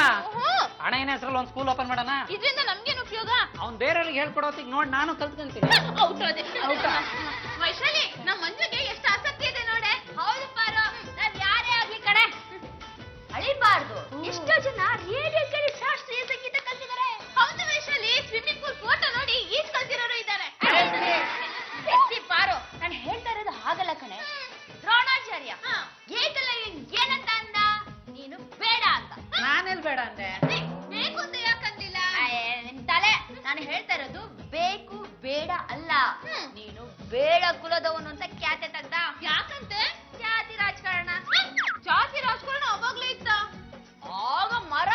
ಚಿಕ್ಕಮ್ಮ ಹಣೆಯನ ಹೆಸರಲ್ಲಿ ಒಂದು ಸ್ಕೂಲ್ ಓಪನ್ ಮಾಡೋಣ. ಇದರಿಂದ ನಮ್ಗೇನು ಉಪಯೋಗ? ಅವ್ನ್ ಬೇರೆಯವ್ರಿಗೆ ಹೇಳ್ಕೊಡೋತಿಗ್ ನೋಡಿ ನಾನು ಕಲ್ತ್ಕೊಂತೀನಿ. ವೈಶಾಲಿ, ನಮ್ ಮಂಜುಗೆ ಎಷ್ಟು ಆಸಕ್ತಿ ಇದೆ ನೋಡೆ. ಹೌದು ಪಾರು, ನಾವ್ ಯಾರೇ ಆಗ್ಲಿ ಕಡೆ ಅಳಿಬಾರ್ದು. ಎಷ್ಟೋ ಜನ ರೇಡಿಯೋ ಕೇಳಿ ಶಾಸ್ತ್ರೀಯ ಸಂಗೀತ ಕಲ್ತಿದ್ದಾರೆ. ಹೌದು ವೈಶಾಲಿ, ಸ್ವಿಮ್ಮಿಂಗ್ ಪೂಲ್ ಫೋಟೋ ನೋಡಿ ಈಜ್ ಕಲ್ತಿರೋರು ಇದ್ದಾರೆ. ಪಾರು, ನಾನು ಹೇಳ್ತಾ ಇರೋದು ಹಾಗಲ್ಲ ಕಣೆ. ದ್ರೋಣಾಚಾರ್ಯ ಏನಂತ ಅಂದ? ನೀನು ಬೇಡ ಅಂತ. ನಾನೆಲ್ ಬೇಡ ಅಂದೆ? ಬೇಕು ಅಂತ ಯಾಕಂದಿಲ್ಲ? ನಿಮ್ ತಲೆ. ನಾನು ಹೇಳ್ತಾ ಇರೋದು ಬೇಕು ಬೇಡ ಅಲ್ಲ. ನೀನು ಬೇಡ ಕುಲದವನು ಅಂತ ಖ್ಯಾತೆ ತೆಗ್ದ. ಯಾಕಂತೆ? ಜಾತಿ ರಾಜಕಾರಣ. ಜಾತಿ ರಾಜಕಾರಣ ಅವಾಗ್ಲೇ ಇತ್ತ, ಆಗ ಮರ,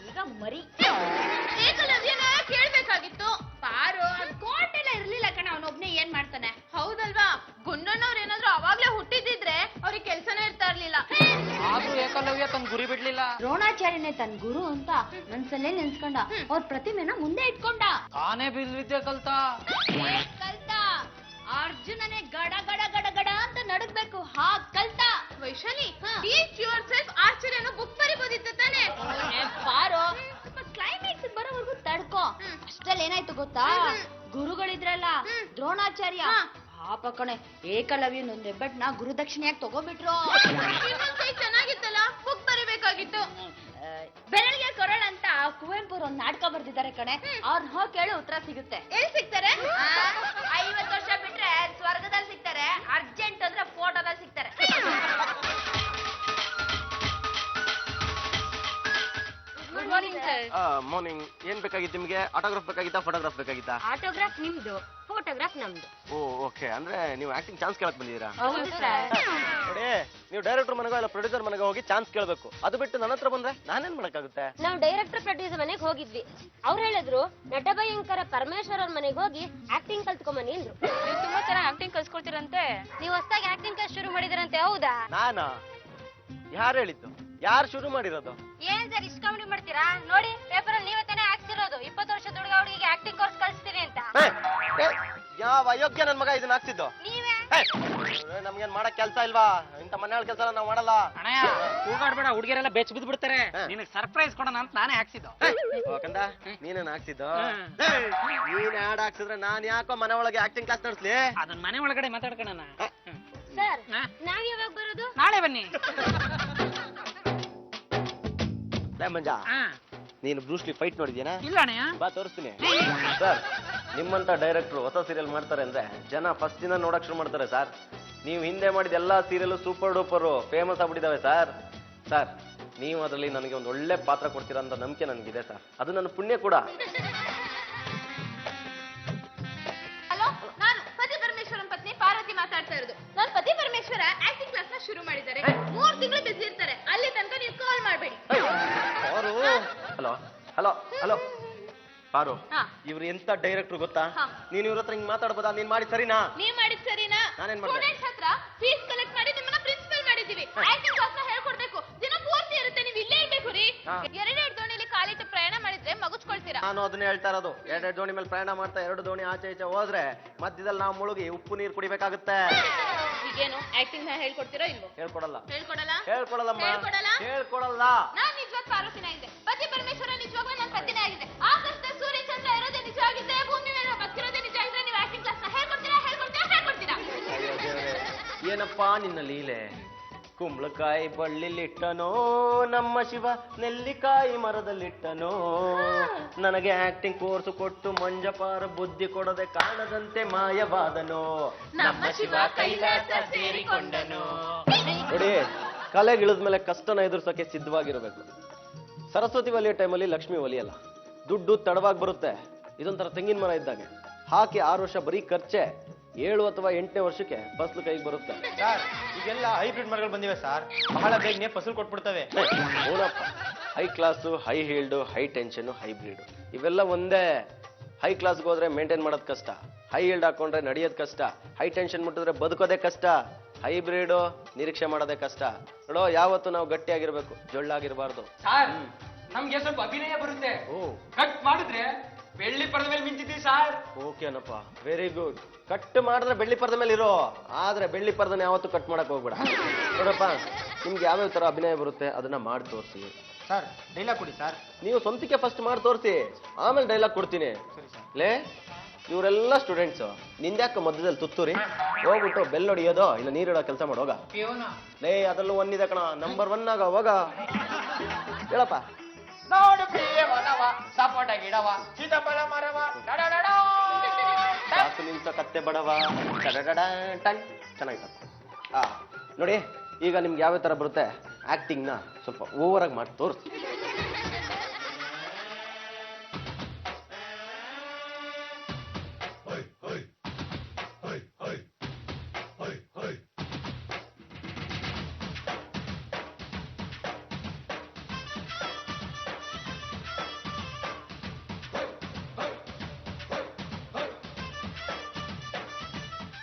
ಈಗ ಮರಿ. ಏಕಲವ್ಯನ ಕೇಳ್ಬೇಕಾಗಿತ್ತು. ಪಾರು, ಕೋಟೆಲ್ಲ ಇರ್ಲಿಲ್ಲ ಕಣ, ಅವನೊಬ್ನೇ ಏನ್ ಮಾಡ್ತಾನೆ. ಹೌದಲ್ವಾ? ಗುಂಡಣ್ಣವ್ರು ಏನಾದ್ರು ಅವಾಗ್ಲೇ ಹುಟ್ಟಿದಿದ್ರೆ ಅವ್ರಿಗೆ ಕೆಲ್ಸನೇ ಇರ್ತಾ ಇರ್ಲಿಲ್ಲ. ಆದ್ರೂ ಏಕಲವ್ಯ ತನ್ನ ಗುರಿ ಬಿಡ್ಲಿಲ್ಲ. ದ್ರೋಣಾಚಾರ್ಯನೇ ತನ್ನ ಗುರು ಅಂತ ಮನ್ಸಲ್ಲೇ ನೆನ್ಸ್ಕೊಂಡ. ಅವ್ರ ಪ್ರತಿಮೆನ ಮುಂದೆ ಇಟ್ಕೊಂಡ. ತಾನೇ ಬಿಲ್ವಿದ್ಯೆ ಕಲ್ತ. ಅರ್ಜುನನೇ ಗಡ ಗಡ ಗಡ ಗಡ ಅಂತ ನಡಗ್ಬೇಕು, ಹಾಗ್ ಕಲ್ತ. Vaishali, teach your self archery ಅನ್ನೋ ಬುಕ್ ಬರಿಬೋದಿತ್ತು ತಾನೆ. ಪಾರೋ, ಸ್ವಲ್ಪ ಕ್ಲೈಮ್ಯಾಕ್ಸ್ ಬರೋವರೆಗೂ ತಡ್ಕೋ. ಅಷ್ಟ್ರಲ್ಲಿ ಏನಾಯ್ತು ಗೊತ್ತಾ? ಗುರುಗಳಿದ್ರಲ್ಲ, ದ್ರೋಣಾಚಾರ್ಯ ಪಾಪ ಕಣೆ, ಏಕಲವ್ಯನ ಒಂದ್ ಹೆಬ್ಬೆಟ್ನ ಗುರುದಕ್ಷಿಣೆಯಾಗಿ ತಗೋಬಿಟ್ರು. ಚೆನ್ನಾಗಿತ್ತಲ್ಲ, ಬುಕ್ ಬರಿಬೇಕಾಗಿತ್ತು. ಬೆರಳಿಗೆ ಕೊರಳ ಅಂತ ಕುವೆಂಪು ಒಂದ್ ನಾಟಕ ಬರ್ದಿದ್ದಾರೆ ಕಣೆ. ಅವ್ರನ್ನ ಹೋಗಿ ಕೇಳಿ ಉತ್ತರ ಸಿಗುತ್ತೆ. ಎಲ್ಲಿ ಸಿಗ್ತಾರೆ? 50 ವರ್ಷ ಬಿಟ್ರೆ ಸ್ವರ್ಗದಲ್ಲಿ ಸಿಗ್ತಾರೆ. ಅರ್ಜೆಂಟ್ ಅಂದ್ರೆ ಫೋಟೋದಲ್ಲಿ ಸಿಗ್ತಾರೆ. Good morning sir. ಮಾರ್ನಿಂಗ್. ಏನ್ ಬೇಕಾಗಿತ್ತು ನಿಮ್ಗೆ? ಆಟೋಗ್ರಾಫ್ ಬೇಕಾಗಿತ್ತಾ, ಫೋಟೋಗ್ರಾಫ್ ಬೇಕಾಗಿತ್ತಾ? ಆಟೋಗ್ರಾಫ್ ನಿಮ್ದು, ಫೋಟೋಗ್ರಾಫ್ ನಮ್ದು. Oh okay. ಅಂದ್ರೆ ನೀವು ಆಕ್ಟಿಂಗ್ ಚಾನ್ಸ್ ಕೇಳಕ್ ಬಂದಿದ್ದೀರಾ? ಹೌದು ಸರ್. ನೋಡಿ, ನೀವು ಡೈರೆಕ್ಟರ್ ಮನೆಗೋ ಇಲ್ಲ ಪ್ರೊಡ್ಯೂಸರ್ ಮನೆಗೋ ಹೋಗಿ ಚಾನ್ಸ್ ಕೇಳಬೇಕು. ಅದು ಬಿಟ್ಟು ನನ್ನ ಹತ್ರ ಬಂದ್ರೆ ನಾನೇನ್ ಮಾಡಕ್ಕಾಗುತ್ತೆ? ನಾವು ಡೈರೆಕ್ಟರ್ ಪ್ರೊಡ್ಯೂಸರ್ ಮನೆಗೆ ಹೋಗಿದ್ವಿ. ಅವ್ರು ಹೇಳಿದ್ರು ನಟ ಭಯಂಕರ ಪರಮೇಶ್ವರ್ ಅವ್ರ ಮನೆಗೆ ಹೋಗಿ ಆಕ್ಟಿಂಗ್ ಕಲ್ತ್ಕೊಂಬನಿ ಅಂದ್ರು. ನೀವು ತುಂಬಾ ಚೆನ್ನಾಗಿ ಆಕ್ಟಿಂಗ್ ಕಲ್ಸ್ಕೊಡ್ತೀರಂತೆ. ನೀವು ಹೊಸದಾಗಿ ಆಕ್ಟಿಂಗ್ ಕ್ಲಾಸ್ ಶುರು ಮಾಡಿದ್ರಂತೆ, ಹೌದಾ? ನಾನಾ? ಯಾರು ಹೇಳಿದ್ದು? ಯಾರು ಶುರು ಮಾಡಿರೋದು? ಏನ್ ಸರ್ ಇಷ್ಟ ಕಾಮಿಡಿ ಮಾಡ್ತೀರಾ? ನೋಡಿ, ಪೇಪರ್ ಅಲ್ಲಿ ನೀವೇ ತಾನೇ ಹಾಕ್ಸಿರೋದು 20 ವರ್ಷದ ಹುಡುಗ ಹುಡುಗಿಗೆ ಆಕ್ಟಿಂಗ್ ಕೋರ್ಸ್ ಕಲಿಸ್ತೀನಿ ಅಂತ. ಯಾವ ಅಯೋಗ್ಯ ನನ್ ಮಗ ಇದನ್ನ ಹಾಕ್ಸಿದ್ದು? ನೀವೇ. ನಮ್ಗೇನ್ ಮಾಡಕ್ ಕೆಲ್ಸ ಇಲ್ವಾ? ಇಂತ ಮನೆಗಳ ಕೆಲಸ ನಾವ್ ಮಾಡಲ್ಲ. ಅಣ್ಣಯ್ಯ, ಕೂಗಾಡ್ಬೇಡ, ಹುಡುಗಿಯರೆಲ್ಲ ಬೆಚ್ಚ ಬಿದ್ದು ಬಿಡ್ತಾರೆ. ನಿನಗೆ ಸರ್ಪ್ರೈಸ್ ಕೊಡೋಣ ಅಂತ ನಾನೇ ಹಾಕ್ಸಿದ್ದು. ಕಂದ, ನೀನೇನ್ ಹಾಕ್ಸಿದ್ದು? ನೀನ್ ಆಡ್ ಹಾಕ್ಸಿದ್ರೆ ನಾನ್ ಯಾಕೋ ಮನೆ ಒಳಗೆ ಆಕ್ಟಿಂಗ್ ಕ್ಲಾಸ್ ನಡೆಸ್ಲಿ? ಅದನ್ನ ಮನೆ ಒಳಗಡೆ ಮಾತಾಡ್ಕೊಳ್ಳೋಣ. ಸರ್, ನಾವ್ ಯಾವಾಗ ಬರೋದು? ನಾಳೆ ಬನ್ನಿ. ಮಂಜ, ನೀನು ಬ್ರೂಸ್ಲಿ ಫೈಟ್ ನೋಡಿದ್ಯಾನ? ಇಲ್ಲ ಅಣ್ಣಯ್ಯ. ಬಾ ತೋರಿಸ್ತೀನಿ. ಸರ್, ನಿಮ್ಮಂತ ಡೈರೆಕ್ಟ್ರು ಹೊಸ ಸೀರಿಯಲ್ ಮಾಡ್ತಾರೆ ಅಂದ್ರೆ ಜನ ಫಸ್ಟ್ ದಿನ ನೋಡಕ್ ಶುರು ಮಾಡ್ತಾರೆ ಸರ್. ನೀವು ಹಿಂದೆ ಮಾಡಿದ ಎಲ್ಲಾ ಸೀರಿಯಲ್ ಸೂಪರ್ ಡೂಪರ್ ಫೇಮಸ್ ಆಗ್ಬಿಟ್ಟಿದಾವೆ ಸರ್. ಸರ್, ನೀವು ಅದರಲ್ಲಿ ನನಗೆ ಒಂದು ಒಳ್ಳೆ ಪಾತ್ರ ಕೊಡ್ತೀರಾ ಅಂತ ನಂಬಿಕೆ ನನಗಿದೆ ಸರ್. ಅದು ನನ್ನ ಪುಣ್ಯ ಕೂಡ. ಹಲೋ, ನಾನು ಪತಿ ಪರಮೇಶ್ವರನ್ ಪತ್ನಿ ಪಾರ್ವತಿ ಮಾತಾಡ್ತಾ ಇರೋದು. ನಾನು ಪತಿ ಪರಮೇಶ್ವರ ಆಕ್ಟಿಂಗ್ ಕ್ಲಾಸ್ ನ ಶುರು ಮಾಡಿದ್ದಾರೆ. 3 ತಿಂಗಳು ಬಿಸಿ ಇರ್ತಾರೆ. ಅಲ್ಲಿ ತನಕ ನೀವು ಕಾಲ್ ಮಾಡಬೇಡಿ. ಅವರು ಹಲೋ ಹಲೋ ಹಲೋ ಪಾರು, ಇವ್ರು ಎಂತ ಡೈರೆಕ್ಟ್ರು ಗೊತ್ತಾ? ನೀನ್ ಇವ್ರ ಹತ್ರ ಹಿಂಗ್ ಮಾತಾಡ್ಬೋದಾ? ನೀನ್ ಮಾಡಿ ಸರಿನಾ? ನೀವ್ ಮಾಡಿದ್ ಸರಿನಾ? ನಾನೇನ್ ಮಾಡ್ದೆ? ಸ್ಟೂಡೆಂಟ್ಸ್ ಹತ್ರ ಫೀಸ್ ಕಲೆಕ್ಟ್ ಮಾಡಿ ನಿಮ್ಮನ್ನ ಪ್ರಿನ್ಸಿಪಲ್ ಮಾಡಿದೀವಿ. ಆಕ್ಟಿಂಗ್ ಕ್ಲಾಸ್ ನ ಹೇಳ್ಕೊಡ್ಬೇಕು. ದಿನ ಪೂರ್ತಿ ಇರುತ್ತೆ, ನೀವು ಇಲ್ಲೇ ಇರ್ಬೇಕು ರೀ. 2 ದೋಣಿಲಿ ಕಾಲಿಟ್ಟು ಪ್ರಯಾಣ ಮಾಡಿದ್ರೆ ಮಗುಚ್ಕೊಳ್ತೀರಾ. ನಾನು ಅದನ್ನ ಹೇಳ್ತಾ ಇರೋದು. 2 ದೋಣಿ ಮೇಲೆ ಪ್ರಯಾಣ ಮಾಡ್ತಾ 2 ದೋಣಿ ಆಚೆ ಈಚೆ ಹೋದ್ರೆ ಮಧ್ಯದಲ್ಲಿ ನಾವು ಮುಳುಗಿ ಉಪ್ಪು ನೀರು ಕುಡಿಬೇಕಾಗುತ್ತೆ. ಈಗೇನು ಆಕ್ಟಿಂಗ್ ನ ಹೇಳ್ಕೊಡ್ತೀರಾ ಇಲ್ವೋ? ಹೇಳ್ಕೊಡಲ್ಲ. ಹೇಳ್ಕೊಡಲ್ಲಮ್ಮ. ಹೇಳ್ಕೊಡಲ್ಲ. ನಾನ್ ನಿಜವಾಗ್ ಪಾರ್ವತಿನ ಇದ್ದೆ. ಪತಿ ಪರಮೇಶ್ವರ ನಿಜವಾಗ್ಲೂ ನನ್ನ ಪತಿನೇ ಆಗಿದೆ. ಆಕಾಶದ ಸೂರ್ಯ ಚಂದ್ರ ಇರೋದೇ ನಿಜ ಆಗಿದೆ, ಭೂಮಿ ಮೇಲೆ ಬದುಕಿರೋದೇ ನಿಜ ಆಗಿದೆ. ನೀವು ಆಕ್ಟಿಂಗ್ ಕ್ಲಾಸ್ ನ ಹೇಳ್ಕೊಡ್ತೀರಾ? ಏನಪ್ಪಾ ನಿನ್ನ ಲೀಲೆ? ಕುಂಬಳಕಾಯಿ ಬಳ್ಳಿಲಿಟ್ಟನೋ ನಮ್ಮ ಶಿವ, ನೆಲ್ಲಿಕಾಯಿ ಮರದಲ್ಲಿಟ್ಟನೋ. ನನಗೆ ಆಕ್ಟಿಂಗ್ ಕೋರ್ಸ್ ಕೊಟ್ಟು ಮಂಜಪಾರ ಬುದ್ಧಿ ಕೊಡದೆ ಕಾಣದಂತೆ ಮಾಯವಾದನೋ. ನಮ್ಮ ಶಿವ ಕೈಲಾಸ ಸೇರಿಕೊಂಡನೋ. ನೋಡಿ, ಕಲೆಗಿಳಿದ್ಮೇಲೆ ಕಷ್ಟನ ಎದುರಿಸೋಕೆ ಸಿದ್ಧವಾಗಿರ್ಬೇಕು. ಸರಸ್ವತಿ ಒಲಿಯೋ ಟೈಮಲ್ಲಿ ಲಕ್ಷ್ಮಿ ಒಲಿಯಲ್ಲ. ದುಡ್ಡು ತಡವಾಗಿ ಬರುತ್ತೆ. ಇದೊಂಥರ ತೆಂಗಿನ ಮರ ಇದ್ದಾಗೆ. ಹಾಕಿ 6 ವರ್ಷ ಬರೀ ಖರ್ಚೆ. 7 ಅಥವಾ 8ನೇ ವರ್ಷಕ್ಕೆ ಫಸಲು ಕೈಗೆ ಬರುತ್ತೆ. ಸರ್, ಈಗೆಲ್ಲ ಹೈಬ್ರಿಡ್ ಮರಗಳು ಬಂದಿವೆ ಸರ್. ಬಹಳ ಬೇಗನೆ ಫಸಲು ಕೊಟ್ಬಿಡ್ತವೆ. ಹೌದಪ್ಪ. High class, high heeled, high tension, hybrid ಇವೆಲ್ಲ ಒಂದೇ. ಹೈ ಕ್ಲಾಸ್ಗೆ ಹೋದ್ರೆ ಮೇಂಟೈನ್ ಮಾಡೋದು ಕಷ್ಟ. ಹೈ ಹೀಲ್ಡ್ ಹಾಕೊಂಡ್ರೆ ನಡೆಯೋದು ಕಷ್ಟ. ಹೈ ಟೆನ್ಷನ್ ಮುಟ್ಟಿದ್ರೆ ಬದುಕೋದೇ ಕಷ್ಟ. ಹೈಬ್ರಿಡು ನಿರೀಕ್ಷೆ ಮಾಡೋದೇ ಕಷ್ಟ. ನೋಡೋ, ಯಾವತ್ತು ನಾವು ಗಟ್ಟಿಯಾಗಿರ್ಬೇಕು, ಜೊಳ್ಳಾಗಿರ್ಬಾರ್ದು. ಸರ್, ನಮ್ಗೆ ಸ್ವಲ್ಪ ಅಭಿನಯ ಬರುತ್ತೆ. ಕಟ್ ಮಾಡಿದ್ರೆ ಬೆಳ್ಳಿ ಪರದ ಮೇಲೆ ಮಿಂಚಿದ್ದೀವಿ ಸರ್. ಓಕೆನಪ್ಪ, ವೆರಿ ಗುಡ್. ಕಟ್ ಮಾಡಿದ್ರೆ ಬೆಳ್ಳಿ ಪರದ ಮೇಲೆ ಇರೋ, ಆದ್ರೆ ಬೆಳ್ಳಿ ಪರದನ್ನ ಯಾವತ್ತು ಕಟ್ ಮಾಡಕ್ ಹೋಗ್ಬೇಡ. ನೋಡಪ್ಪ, ನಿಮ್ಗೆ ಯಾವ್ಯಾವ ತರ ಅಭಿನಯ ಬರುತ್ತೆ ಅದನ್ನ ಮಾಡಿ ತೋರಿಸಿ. ಸರ್ ಡೈಲಾಗ್ ಕೊಡಿ ಸರ್. ನೀವು ಸ್ವಂತಕ್ಕೆ ಫಸ್ಟ್ ಮಾಡಿ ತೋರಿಸಿ, ಆಮೇಲೆ ಡೈಲಾಗ್ ಕೊಡ್ತೀನಿ. ಸರಿ ಸರ್. ಲೇ, ಇವರೆಲ್ಲ ಸ್ಟೂಡೆಂಟ್ಸು, ನಿಂದ್ಯಾಕ ಮಧ್ಯದಲ್ಲಿ ತುತ್ತೂರಿ? ಹೋಗ್ಬಿಟ್ಟು ಬೆಲ್ ಹೊಡಿಯೋದು ಇಲ್ಲ ನೀರಿಡೋ ಕೆಲಸ ಮಾಡೋಗ. ಲೇ, ಅದ್ರಲ್ಲೂ ಒಂದಿದೆ ಕಣ, ನಂಬರ್ 1 ಆಗ ಹೋಗ. ಹೇಳಪ್ಪ. ನೋಡು ಪ್ರಿಯವನವ ಸಪೋಟ ಗಿಡವ ಚಿದಂಬರ ಮರವ ಸಾಕು ನಿಲ್ಸೋ ಕತ್ತೆ ಬಡವ ಟನ್. ಚೆನ್ನಾಗಿತ್ತಪ್ಪ. ನೋಡಿ, ಈಗ ನಿಮ್ಗೆ ಯಾವ ತರ ಬರುತ್ತೆ ಆಕ್ಟಿಂಗ್ನ ಸ್ವಲ್ಪ ಓವರ್ ಆಗಿ ಮಾಡಿ ತೋರಿಸಿ.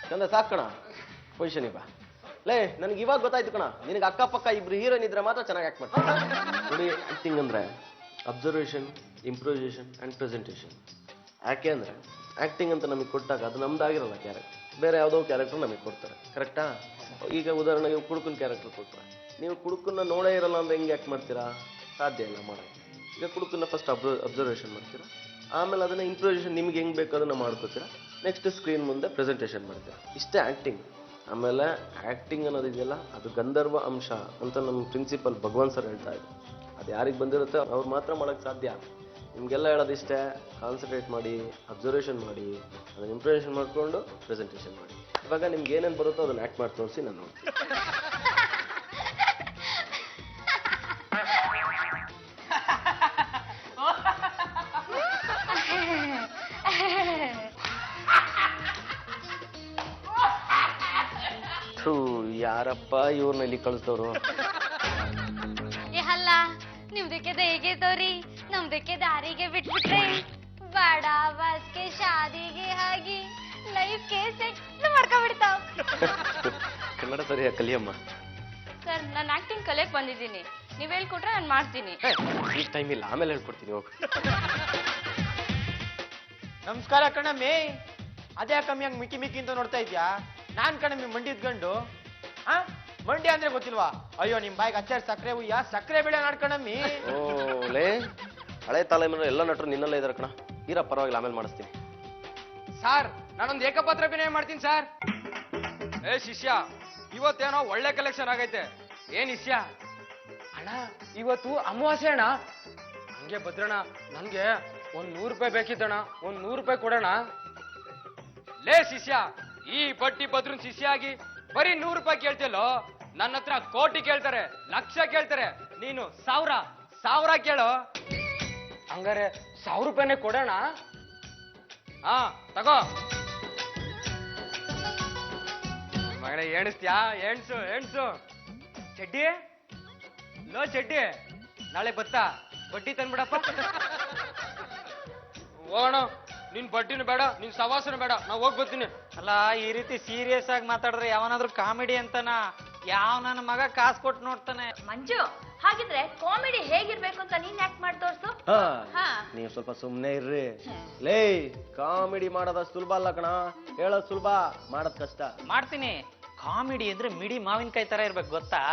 ಚಂದ ಸಾಕಣ, ಪೊಸಿಷನ್ ಬಾ. ಲೇ, ನನಗೆ ಇವಾಗ ಗೊತ್ತಾಯ್ತು ಕಣ, ನಿನಗೆ ಅಕ್ಕಪಕ್ಕ ಇಬ್ರು ಹೀರೋಯಿನ್ ಇದ್ರೆ ಮಾತ್ರ ಚೆನ್ನಾಗಿ ಆಕ್ಟ್ ಮಾಡ್ತಾರೆ. ನೋಡಿ, ಆಕ್ಟಿಂಗ್ ಅಂದ್ರೆ ಅಬ್ಸರ್ವೇಷನ್, ಇಂಪ್ರೂವೈಸೇಷನ್ ಅಂಡ್ ಪ್ರೆಸೆಂಟೇಷನ್. ಯಾಕೆ ಅಂದ್ರೆ ಆಕ್ಟಿಂಗ್ ಅಂತ ನಮಗೆ ಕೊಟ್ಟಾಗ ಅದು ನಮ್ದಾಗಿರಲ್ಲ ಕ್ಯಾರೆಕ್ಟರ್, ಬೇರೆ ಯಾವುದೋ ಕ್ಯಾರೆಕ್ಟರ್ ನಮಗೆ ಕೊಡ್ತಾರೆ. ಕರೆಕ್ಟಾ? ಈಗ ಉದಾಹರಣೆಗೆ ಕುಡುಕನ ಕ್ಯಾರೆಕ್ಟರ್ ಕೊಡ್ತಾರೆ, ನೀವು ಕುಡುಕನ್ನ ನೋಡೇ ಇರಲ್ಲ ಅಂದ್ರೆ ಹೆಂಗೆ ಆಕ್ಟ್ ಮಾಡ್ತೀರಾ? ಸಾಧ್ಯ ಇಲ್ಲ ಮಾಡೋಕ್ಕೆ. ಈಗ ಕುಡುಕನ್ನ ಫಸ್ಟ್ ಅಬ್ಸರ್ವೇಷನ್ ಮಾಡ್ತೀರಾ, ಆಮೇಲೆ ಅದನ್ನ ಇಂಪ್ರೂವೈಸೇಷನ್ ನಿಮ್ಗೆ ಹೆಂಗೆ ಬೇಕು ಅದನ್ನ ಮಾಡ್ಕೋತೀರಾ, ನೆಕ್ಸ್ಟ್ ಸ್ಕ್ರೀನ್ ಮುಂದೆ ಪ್ರೆಸೆಂಟೇಷನ್ ಮಾಡ್ತೀರಾ. ಇಷ್ಟೇ ಆಕ್ಟಿಂಗ್. ಆಮೇಲೆ ಆಕ್ಟಿಂಗ್ ಅನ್ನೋದಿದೆಯಲ್ಲ, ಅದು ಗಂಧರ್ವ ಅಂಶ ಅಂತ ನಮ್ಮ ಪ್ರಿನ್ಸಿಪಲ್ ಭಗವಾನ್ ಸರ್ ಹೇಳ್ತಾ ಇದ್ರು. ಅದು ಯಾರಿಗೆ ಬಂದಿರುತ್ತೆ ಅವ್ರು ಮಾತ್ರ ಮಾಡೋಕ್ಕೆ ಸಾಧ್ಯ. ನಿಮಗೆಲ್ಲ ಹೇಳೋದಿಷ್ಟೇ, ಕಾನ್ಸಂಟ್ರೇಟ್ ಮಾಡಿ, ಅಬ್ಸರ್ವೇಷನ್ ಮಾಡಿ, ಅದನ್ನ ಇಂಪ್ರೂವೈಸೇಷನ್ ಮಾಡಿಕೊಂಡು ಪ್ರೆಸೆಂಟೇಷನ್ ಮಾಡಿ. ಇವಾಗ ನಿಮ್ಗೆ ಏನೇನು ಬರುತ್ತೋ ಅದನ್ನ ಆಕ್ಟ್ ಮಾಡಿ ತೋರಿಸಿ, ನಾನು ನೋಡ್ತೀನಿ. ಯಾರಪ್ಪ ಇವ್ರನ್ನ ಇಲ್ಲಿ ಕಳಿಸ್ತವ್ರು? ಅಲ್ಲ, ನಿಮ್ದಕ್ಕೆ ದಯಗೆ ತೋರಿ ನಮ್ದಕ್ಕೆ ದಾರಿಗೆ ಬಿಟ್ಬಿಟ್ರೆ ಬಡ ಬಸ್ಗೆ ಶಾದಿಗೆ ಆಗಿ ಲೈಫ್ಗೆ ಸೆಟ್ಲ್ ಮಾಡ್ಕೊಂಡ್ಬಿಡ್ತಾವ್. ಕನ್ನಡ ಸರಿಯಾ ಕಲಿಯಮ್ಮ. ಸರ್, ನಾನು ಆಕ್ಟಿಂಗ್ ಕಲಿಯಕ್ ಬಂದಿದ್ದೀನಿ, ನೀವ್ ಹೇಳ್ಕೊಟ್ರೆ ನಾನು ಮಾಡ್ತೀನಿ. ಈ ಟೈಮ್ ಇಲ್ಲ, ಆಮೇಲೆ ಹೇಳ್ಕೊಡ್ತೀನಿ, ಹೋಗು. ನಮಸ್ಕಾರ ಕಣಮ್ಮಿ. ಅದೇ ಕಮ್ಮಿ ಹಂಗ್ ಮಿಕ್ಕಿ ಮಿಕ್ಕಿ ಅಂತ ನೋಡ್ತಾ ಇದ್ಯಾ? ನಾನ್ ಕಣಮ್ಮಿ ಮಂಡಿದ್ ಗಂಡು. ಮಂಡ್ಯ ಅಂದ್ರೆ ಗೊತ್ತಿಲ್ವಾ? ಅಯ್ಯೋ, ನಿಮ್ ಬಾಯಿಗೆ ಅಚ್ಚಾರ ಸಕ್ಕರೆ ಹುಯ್ಯ, ಸಕ್ಕರೆ ಬೆಳೆ ನಾಡ್ಕಣಮ್ಮಿ. ಓಲೇ, ಹಳೆ ತಲೆಮಾರಿನ ಎಲ್ಲ ನಟರು ನಿನ್ನಲ್ಲೇ ಇದಾರೆ ಕಣ. ಇರ, ಪರವಾಗಿಲ್ಲ, ಆಮೇಲೆ ಮಾಡಿಸ್ತೀನಿ. ಸಾರ್, ನಾನೊಂದು ಏಕಪಾತ್ರ ಅಭಿನಯ ಮಾಡ್ತೀನಿ ಸಾರ್. ಏ ಶಿಷ್ಯ, ಇವತ್ತೇನೋ ಒಳ್ಳೆ ಕಲೆಕ್ಷನ್ ಆಗೈತೆ. ಏನ್ ಇಷ್ಯ ಅಣ್ಣ? ಇವತ್ತು ಅಮಾವಾಸ್ಯೆ ಅಣ್ಣ. ಹಂಗೆ ಭದ್ರಣ್ಣ, ನನ್ಗೆ ಒಂದ್ 100 ರೂಪಾಯಿ ಬೇಕಿತ್ತಣ್ಣ, ಒಂದ್ 100 ರೂಪಾಯಿ ಕೊಡೋಣ. ಲೇ ಶಿಷ್ಯ, ಈ ಬಟ್ಟಿ ಭದ್ರನ್ ಶಿಷ್ಯ ಆಗಿ ಬರೀ 100 ರೂಪಾಯಿ ಕೇಳ್ತಿಲ್ಲೋ? ನನ್ನ ಹತ್ರ ಕೋಟಿ ಕೇಳ್ತಾರೆ, ಲಕ್ಷ ಕೇಳ್ತಾರೆ, ನೀನು ಸಾವಿರ ಕೇಳೋ. ಹಂಗಾರೆ 1000 ರೂಪಾಯಿನೇ ಕೊಡೋಣ. ಹಾ, ತಗೋ ಮಗನೇ. ಎಣಿಸ್ತ್ಯಾ? ಎಣ್ಸು. ಚಡ್ಡಿ ಲೋ ಚಡ್ಡಿ, ನಾಳೆ ಬತ್ತಾ ಬಡ್ಡಿ ತಂದ್ಬಿಡಪ್ಪ. ಹೋಗೋಣ. ನಿನ್ ಬಡ್ಡಿನೂ ಬೇಡ, ನಿನ್ ಸವಾಸನೂ ಬೇಡ, ನಾ ಹೋಗ್ ಬರ್ತೀನಿ. ಅಲ್ಲ, ಈ ರೀತಿ ಸೀರಿಯಸ್ ಆಗಿ ಮಾತಾಡಿದ್ರೆ ಯಾವನಾದ್ರೂ ಕಾಮಿಡಿ ಅಂತನ? ಯಾವ ನನ್ನ ಮಗ ಕಾಸು ಕೊಟ್ಟು ನೋಡ್ತಾನೆ? ಮಂಜು, ಹಾಗಿದ್ರೆ ಕಾಮಿಡಿ ಹೇಗಿರ್ಬೇಕು ಅಂತ ನೀನ್ ಆಕ್ಟ್ ಮಾಡಿ ತೋರ್ಸು. ನೀವು ಸ್ವಲ್ಪ ಸುಮ್ನೆ ಇರ್ರಿ. ಲೇ, ಕಾಮಿಡಿ ಮಾಡೋದ ಸುಲಭ ಅಲ್ಲ ಕಣ, ಹೇಳೋದ್ ಸುಲಭ, ಮಾಡೋದ್ ಕಷ್ಟ. ಮಾಡ್ತೀನಿ. ಕಾಮಿಡಿ ಅಂದ್ರೆ ಮಿಡಿ ಮಾವಿನಕಾಯಿ ತರ ಇರ್ಬೇಕು, ಗೊತ್ತಾ?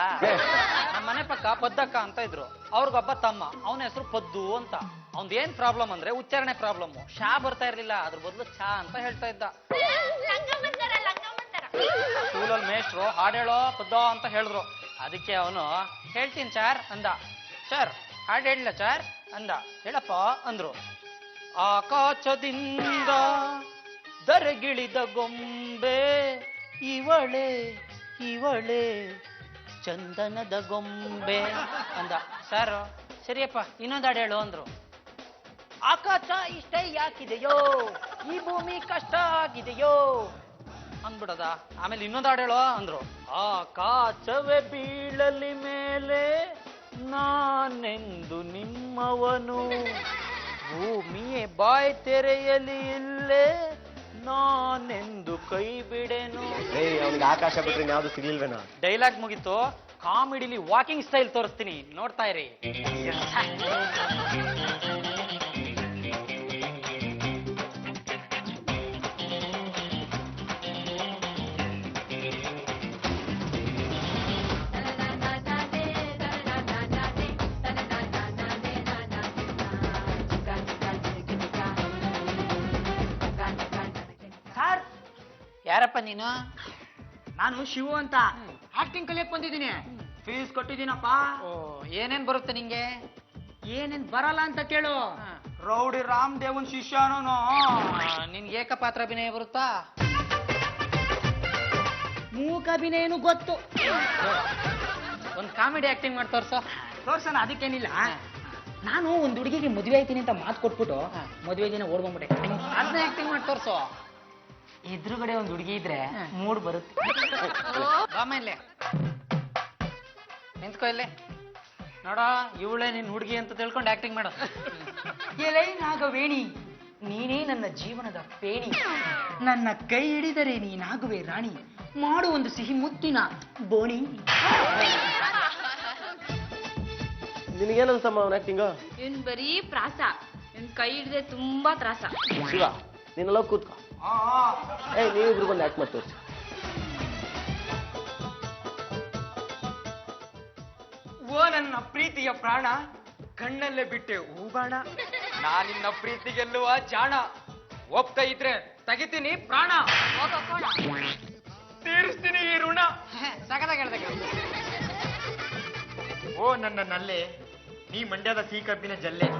ನಮ್ಮ ಮನೆ ಪಕ್ಕ ಪದ್ದಕ್ಕ ಅಂತ ಇದ್ರು, ಅವ್ರಿಗೊಬ್ಬ ತಮ್ಮ, ಅವನ ಹೆಸರು ಪದ್ದು ಅಂತ. ಅವ್ನ್ದು ಏನ್ ಪ್ರಾಬ್ಲಮ್ ಅಂದ್ರೆ ಉಚ್ಚಾರಣೆ ಪ್ರಾಬ್ಲಮ್. ಶಾ ಬರ್ತಾ ಇರ್ಲಿಲ್ಲ, ಅದ್ರ ಬದಲು ಚಾ ಅಂತ ಹೇಳ್ತಾ ಇದ್ದ. ಸ್ಕೂಲಲ್ಲಿ ಮೇಷ್ಟ್ರು ಹಾಡು ಹೇಳೋ ಪದ್ದೋ ಅಂತ ಹೇಳಿದ್ರು. ಅದಕ್ಕೆ ಅವನು ಹೇಳ್ತೀನಿ ಚಾರ್ ಅಂದ. ಚಾರ್ ಹಾಡು ಹೇಳಲ್ಲ ಚಾರ್ ಅಂದ. ಹೇಳಪ್ಪ ಅಂದ್ರು. ಆಕಾಶದಿಂದ ದರಗಿಳಿದ ಗೊಂಬೆ ಇವಳೆ ಚಂದನದ ಗೊಂಬೆ ಅಂದ. ಸರ್, ಸರಿಯಪ್ಪ, ಇನ್ನೊಂದು ಹಾಡು ಹೇಳು ಅಂದ್ರು. ಆಕಾಶ ಇಷ್ಟ ಯಾಕಿದೆಯೋ, ಈ ಭೂಮಿ ಕಷ್ಟ ಆಗಿದೆಯೋ ಅಂದ್ಬಿಡದ. ಆಮೇಲೆ ಇನ್ನೊಂದು ಹಾಡು ಹೇಳೋ ಅಂದ್ರು. ಆಕಾಶವೇ ಬೀಳಲಿ ಮೇಲೆ ನಾನೆಂದು ನಿಮ್ಮವನು, ಭೂಮಿಯೇ ಬಾಯ್ ತೆರೆಯಲಿ ಇಲ್ಲೇ ನಾನೆಂದು ಕೈ ಬಿಡೆನು. ಅವ್ನಿಗೆ ಆಕಾಶ ಬಿಟ್ರೆ ಯಾವ್ದು ಸಿಗ್ಲಿಲ್ವೇನೋ? ಡೈಲಾಗ್ ಮುಗೀತು. ಕಾಮಿಡಿಲಿ ವಾಕಿಂಗ್ ಸ್ಟೈಲ್ ತೋರಿಸ್ತೀನಿ, ನೋಡ್ತಾ ಇರಿ. ಯಾರಪ್ಪ ನೀನು? ನಾನು ಶಿವು ಅಂತ ಆಕ್ಟಿಂಗ್ ಕಲಿಯಕ್ ಬಂದಿದ್ದೀನಿ. ಫೀಸ್ ಕೊಟ್ಟಿದ್ದೀನಪ್ಪ. ಓ, ಏನೇನ್ ಬರುತ್ತೆ ನಿಂಗೆ? ಏನೇನ್ ಬರಲ್ಲ ಅಂತ ಕೇಳು. ರೌಡಿ ರಾಮ್ ದೇವನ್ ಶಿಷ್ಯನು. ನಿನ್ಗೆ ಏಕಪಾತ್ರ ಅಭಿನಯ ಬರುತ್ತಾ? ಮೂಕ ಅಭಿನಯನು ಗೊತ್ತು. ಒಂದ್ ಕಾಮಿಡಿ ಆಕ್ಟಿಂಗ್ ಮಾಡಿ ತೋರ್ಸೋ. ತೋರ್ಸೋಣ, ಅದಕ್ಕೇನಿಲ್ಲ. ನಾನು ಒಂದ್ ಹುಡುಗಿಗೆ ಮದುವೆ ಆಯ್ತೀನಿ ಅಂತ ಮಾತು ಕೊಟ್ಬಿಟ್ಟು ಮದುವೆ ದಿನ ಓಡ್ಬಂದ್ಬಿಟ್ಟೆ. ಅದನ್ನ ಆಕ್ಟಿಂಗ್ ಮಾಡಿ ತೋರ್ಸೋ. ಎದುರುಗಡೆ ಒಂದ್ ಹುಡುಗಿ ಇದ್ರೆ ಮೂಡ್ ಬರುತ್ತೆ. ಆಮೇಲೆ ನಿಂತ್ಕೋ ಇಲ್ಲಿ. ನೋಡ, ಇವಳೇ ನಿನ್ ಹುಡುಗಿ ಅಂತ ತಿಳ್ಕೊಂಡು ಆಕ್ಟಿಂಗ್ ಮಾಡು. ಎಲೈ ನಾಗವೇಣಿ, ನೀನೇ ನನ್ನ ಜೀವನದ ಪೇಣಿ. ನನ್ನ ಕೈ ಹಿಡಿದರೆ ನೀನಾಗುವೆ ರಾಣಿ. ಮಾಡು ಒಂದು ಸಿಹಿ ಮುತ್ತಿನ ಬೋಣಿ. ನಿನಗೇನನ್ಸಮ್ಮ ಅವನ ಆಕ್ಟಿಂಗ್? ಇವ್ನ್ ಬರೀ ಪ್ರಾಸ. ಇವ್ನ್ ಕೈ ಹಿಡ್ದೆ ತುಂಬಾ ತ್ರಾಸ. ಶಿವ, ನೀನೆಲ್ಲ ಕೂತ್ಕೋ. ನೀವಿಬ್ರು ಬಂದು ಆಕ್ಟ್ ಮಾಡಿ ತೋರಿಸಿ. ಓ ನನ್ನ ಪ್ರೀತಿಯ ಪ್ರಾಣ, ಕಣ್ಣಲ್ಲೇ ಬಿಟ್ಟೆ ಹೂಬಾಣ. ನಾನಿನ್ನ ಪ್ರೀತಿ ಗೆಲ್ಲುವ ಜಾಣ, ಒಪ್ತಾ ಇದ್ರೆ ತೆಗಿತೀನಿ ಪ್ರಾಣ, ತೀರಿಸ್ತೀನಿ ಈ ಋಣ. ಸಗದಾಗ ಹೇಳ್ದೆ. ಓ ನನ್ನ ನಲ್ಲೆ, ನೀ ಮಂಡ್ಯದ ಸಿಹಿ ಕಬ್ಬಿನ ಜಲ್ಲೆ.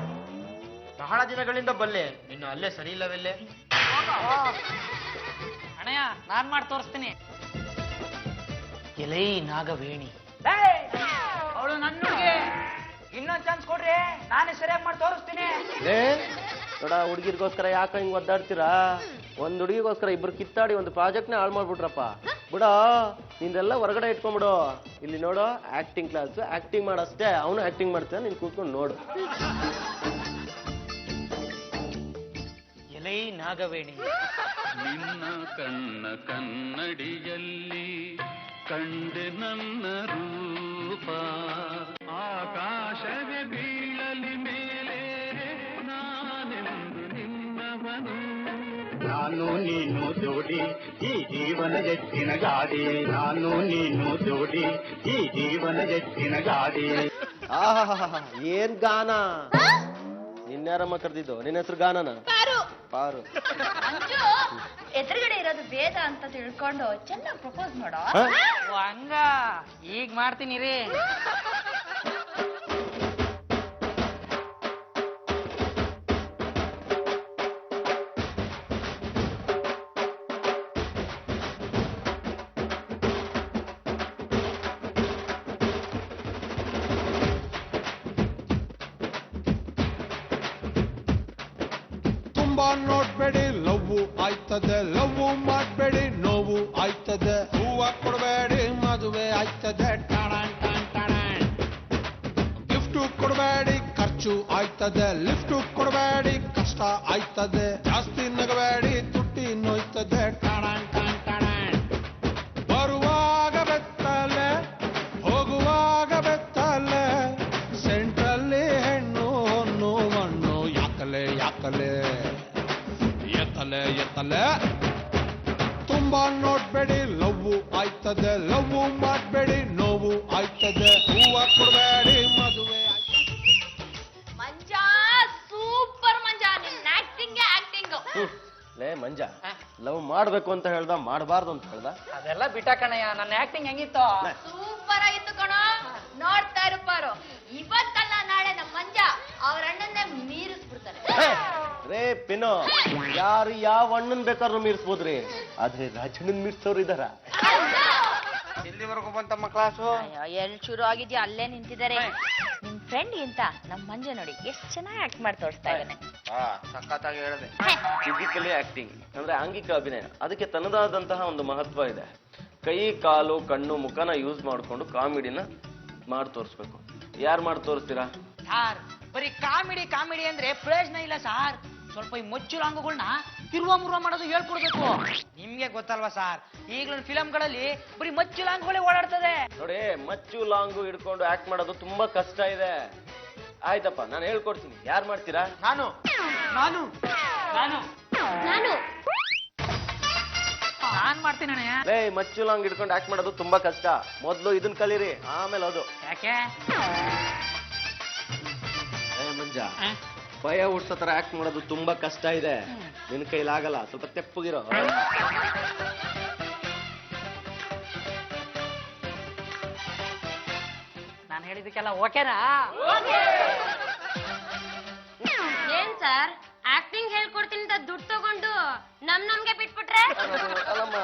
ಬಹಳ ದಿನಗಳಿಂದ ಬಲ್ಲೆ, ಇನ್ನು ಅಲ್ಲೇ ಸರಿ ಇಲ್ಲವೆಲ್ಲೇ. ಅಣ್ಣಯ್ಯ, ನಾನ್ ಮಾಡಿ ತೋರಿಸ್ತೀನಿ. ಎಲೈ ನಾಗವೇಣಿ, ಅವಳು ನನ್ನ ಇನ್ನೊಂದ್ ಚಾನ್ಸ್ ಕೊಡ್ರಿ, ನಾನೇ ಸರಿಯಾಗಿ ಮಾಡಿ ತೋರಿಸ್ತೀನಿ. ನೋಡ, ಹುಡುಗಿರ್ಗೋಸ್ಕರ ಯಾಕ ಹಿಂಗ್ ಒದ್ದಾಡ್ತೀರಾ? ಒಂದ್ ಹುಡುಗಿಗೋಸ್ಕರ ಇಬ್ರು ಕಿತ್ತಾಡಿ ಒಂದು ಪ್ರಾಜೆಕ್ಟ್ನೇ ಹಾಳು ಮಾಡ್ಬಿಟ್ರಪ್ಪ. ಬಿಡ, ನಿಂದೆಲ್ಲ ಹೊರಗಡೆ ಇಟ್ಕೊಂಡ್ಬಿಡು. ಇಲ್ಲಿ ನೋಡು, ಆಕ್ಟಿಂಗ್ ಕ್ಲಾಸ್, ಆಕ್ಟಿಂಗ್ ಮಾಡಷ್ಟೇ. ಅವನು ಆಕ್ಟಿಂಗ್ ಮಾಡ್ತಾನೆ, ನೀನ್ ಕೂತ್ಕೊಂಡು ನೋಡು. ಎಲೈ ನಾಗವೇಣಿ, ನಿನ್ನ ಕಣ್ಣ ಕನ್ನಡಿಯಲ್ಲಿ ಕಂಡೆ ನನ್ನ ರೂಪ, ಆಕಾಶವೇ ಬೀಳಲಿ ಮೇಲೆ ನಾನೆಂದು ನಿನ್ನವನು. ನಾನು ನೀನು ಜೋಡಿ ಈ ಜೀವನ ಎತ್ತಿನ ಗಾಡಿ, ನಾನು ನೀನು ಜೋಡಿ ಈ ಜೀವನ ಎತ್ತಿನ ಗಾಡಿ. ಆಹಾ, ಏನ್ ಗಾನ! ನಿನ್ಯಾರಮ್ಮ ಕರೆದಿದ್ದು? ನಿನ್ನ ಹೆಸರು ಗಾನನ? ಪಾರು. ಮಂಜು, ಎದುರುಗಡೆ ಇರೋದು ವೇದ ಅಂತ ತಿಳ್ಕೊಂಡು ಚೆನ್ನಾಗಿ ಪ್ರಪೋಸ್ ಮಾಡೋ. ಓ ಹಂಗ, ಈಗ ಮಾಡ್ತೀನಿ ರೀ. ತುಂಬಾ ನೋಡ್ಬೇಡಿ, ಲವ್ವು ಆಯ್ತದೆ. ಲವ್ವು ಮಾಡ್ಬೇಡಿ, ನೋವು ಆಯ್ತದೆ. ಹೂವ ಕೊಡಬೇಡಿ, ಮದುವೆ ಆಯ್ತದೆ. ಗಿಫ್ಟ್ ಕೊಡಬೇಡಿ, ಖರ್ಚು ಆಯ್ತದೆ. ಲಿಫ್ಟ್ ಕೊಡಬೇಡಿ, ಕಷ್ಟ ಆಯ್ತದೆ. ಜಾಸ್ತಿ ನಗಬೇಡಿ, ತುಟ್ಟಿ ನೋಯ್ತದೆ. ಬರುವಾಗ ಬೆತ್ತಲೆ, ಹೋಗುವಾಗ ಬೆತ್ತಲೆ. ಸೆಂಟ್ರಲ್ಲಿ ಹೆಣ್ಣು ಹೊನ್ನು ಮಣ್ಣು. ಯಾಕಲೆ ಯಾಕಲೆ, ಎತ್ತಲೆ ಎತ್ತಲೆ. ತುಂಬಾ ನೋಡ್ಬೇಡಿ, ಲವ್ವು ಆಯ್ತದೆ. ಲವ್ವು ಮಾಡ್ಬೇಡಿ, ನೋವು ಆಯ್ತದೆ. ಹೂವ ಕೊಡಬೇಡಿ, ಮದುವೆ ಮಂಜ, ಸೂಪರ್ ಮಂಜ, ನಿನ್ನ ಆಕ್ಟಿಂಗ್. ಲೇ ಮಂಜ, ಲವ್ ಮಾಡ್ಬೇಕು ಅಂತ ಹೇಳ್ದ, ಮಾಡಬಾರ್ದು ಅಂತ ಹೇಳ್ದ? ಅದೆಲ್ಲ ಬಿಟ್ಟಾಕಣಯ್ಯ. ನನ್ನ ಆಕ್ಟಿಂಗ್ ಹೆಂಗಿತ್ತು? ಸೂಪರ್ ಆಗಿತ್ತು ಕಣೋ. ನೋಡ್ತಾ ಇರುಪಾರು, ಇವತ್ತಲ್ಲ ನಾಳೆ ನಮ್ಮ ಮಂಜ ಅವ್ರ ಅಣ್ಣನ್ನೇ ಮೀರಿಸ್ಬಿಡ್ತಾರೆ. ರೇ ಪಿನೋ, ಯಾರು ಯಾವ ಅಣ್ಣನ್ ಬೇಕಾದ್ರೂ ಮೀರ್ಸ್ಬೋದ್ರಿ, ಆದ್ರೆ ರಾಜಣ್ಣನ್ ಮೀರ್ಸೋರು ಇದಾರ? ಎಲ್ಲಿವರೆಗೂ ಬಂತಮ್ಮ ಕ್ಲಾಸು? ಎಲ್ ಶುರು ಆಗಿದ್ಯಾ, ಅಲ್ಲೇ ನಿಂತಿದ್ದಾರೆ. ನಿಮ್ ಫ್ರೆಂಡ್ ಗಿಂತ ನಮ್ ಮಂಜ ನೋಡಿ ಎಷ್ಟ್ ಚೆನ್ನಾಗಿ ಆಕ್ಟ್ ಮಾಡಿ ತೋರಿಸ್ತಾ ಇದ್ದಾನೆ. ಸಖತ್ತಾಗಿ ಹೇಳಿದೆ. ಫಿಸಿಕಲಿ ಆಕ್ಟಿಂಗ್ ಅಂದ್ರೆ ಆಂಗಿಕ ಅಭಿನಯ, ಅದಕ್ಕೆ ತನ್ನದಾದಂತಹ ಒಂದು ಮಹತ್ವ ಇದೆ. ಕೈ, ಕಾಲು, ಕಣ್ಣು, ಮುಖನ ಯೂಸ್ ಮಾಡ್ಕೊಂಡು ಕಾಮಿಡಿನ ಮಾಡಿ ತೋರಿಸ್ಬೇಕು. ಯಾರು ಮಾಡಿ ತೋರಿಸ್ತೀರಾ? ಸಾರ್, ಬರೀ ಕಾಮಿಡಿ ಕಾಮಿಡಿ ಅಂದ್ರೆ ಪ್ರಯೋಜನ ಇಲ್ಲ ಸಾರ್. ಸ್ವಲ್ಪ ಈ ಮೊಚ್ಚು ಲಾಂಗುಗಳನ್ನ ತಿರುವ ಮುರುವ ಮಾಡೋದು ಹೇಳ್ಕೊಡ್ಬೇಕು. ನಿಮ್ಗೆ ಗೊತ್ತಲ್ವಾ ಸಾರ್, ಈಗಿನ ಫಿಲಂಗಳಲ್ಲಿ ಬರೀ ಮಚ್ಚು ಲಾಂಗುಗಳೇ ಓಡಾಡ್ತದೆ. ನೋಡಿ, ಮಚ್ಚು ಲಾಂಗು ಹಿಡ್ಕೊಂಡು ಆಕ್ಟ್ ಮಾಡೋದು ತುಂಬಾ ಕಷ್ಟ ಇದೆ. ಆಯ್ತಪ್ಪ, ನಾನು ಹೇಳ್ಕೊಡ್ತೀನಿ. ಯಾರು ಮಾಡ್ತೀರಾ? ನಾನು ನಾನು ನಾನು ನಾನು ನಾನ್ ಮಾಡ್ತೀನಿ ಅಣ್ಣಯ್ಯ. ಲೇ, ಮಚ್ಚು ಲಾಂಗ್ ಹಿಡ್ಕೊಂಡು ಆಕ್ಟ್ ಮಾಡೋದು ತುಂಬಾ ಕಷ್ಟ. ಮೊದ್ಲು ಇದನ್ ಕಲೀರಿ, ಆಮೇಲೆ ಅದು. ಯಾಕೆ? ಮಂಜ, ಭಯ ಹುಡ್ಸೋ ತರ ಆಕ್ಟ್ ಮಾಡೋದು ತುಂಬಾ ಕಷ್ಟ ಇದೆ. ನಿನ್ ಕೈಲಾಗಲ್ಲ, ಸ್ವಲ್ಪ ತೆಪ್ಪಗಿರೋ. ನಾನು ಹೇಳಿದಕ್ಕೆಲ್ಲ ಓಕೆನಾ? ಏನ್ ಸರ್ ಆಕ್ಟಿಂಗ್ ಹೇಳ್ಕೊಡ್ತೀನಿ ಅಂತ ದುಡ್ಡು ತಗೊಂಡು ನಮ್ಗೆ ಬಿಟ್ಬಿಟ್ರೆ? ಅಲ್ಲಮ್ಮ,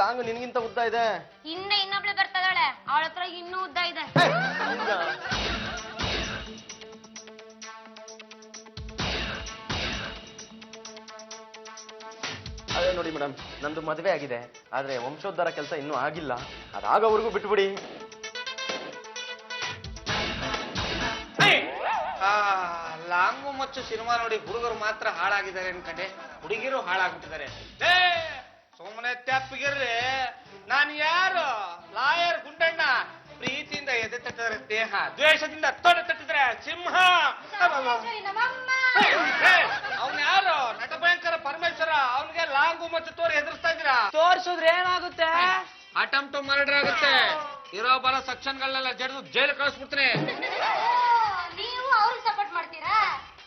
ಲಾಂಗ್ ನಿನ್ಗಿಂತ ಉದ್ದ ಇದೆ. ಹಿಂದೆ ಇನ್ನೊಬ್ಳೆ ಬರ್ತದಾಳೆ, ಅವಳ ಹತ್ರ ಇನ್ನೂ ಉದ್ದ ಇದೆ. ಅದೇ ನೋಡಿ ಮೇಡಮ್, ನಂದು ಮದುವೆ ಆಗಿದೆ, ಆದ್ರೆ ವಂಶೋದ್ಧಾರ ಕೆಲಸ ಇನ್ನೂ ಆಗಿಲ್ಲ. ಅದಾಗವರೆಗೂ ಬಿಟ್ಬಿಡಿ. ಲಾಂಗು ಮತ್ತು ಸಿನಿಮಾ ನೋಡಿ ಹುಡುಗರು ಮಾತ್ರ ಹಾಳಾಗಿದ್ದಾರೆ ಅನ್ಕಂಡೆ, ಹುಡುಗಿರು ಹಾಳಾಗ್ಬಿಟ್ಟಿದ್ದಾರೆ. ಸುಮ್ಮನೆ ತೆಪ್ಪಗಿರ್ರಿ. ನಾನು ಯಾರು? ಲಾಯರ್ ಗುಂಡಣ್ಣ. ಪ್ರೀತಿಯಿಂದ ಎದೆ ತಟ್ಟಿದ್ರೆ ದೇಹ, ದ್ವೇಷದಿಂದ ತೊಡೆ ತಟ್ಟಿದ್ರೆ ಸಿಂಹ. ಅವ್ನ ಯಾರು? ನಟ ಭಯಂಕರ ಪರಮೇಶ್ವರ. ಅವನಿಗೆ ಲಾಂಗು ಮತ್ತು ತೋರಿ ಎದುರಿಸ್ತಾ ಇದ್ದೀರಾ? ತೋರ್ಸಿದ್ರೆ ಏನಾಗುತ್ತೆ? ಅಟೆಂಪ್ಟ್ ಮರ್ಡರ್ ಆಗುತ್ತೆ. ಇರೋ ಬರೋ ಸೆಕ್ಷನ್ಗಳನ್ನೆಲ್ಲ ಜಡ್ದು ಜೈಲು ಕಳಿಸ್ಬಿಡ್ತೀನಿ. ನೀವು ಅವ್ರಿಗೆ ಸಪೋರ್ಟ್ ಮಾಡ್ತೀರಾ?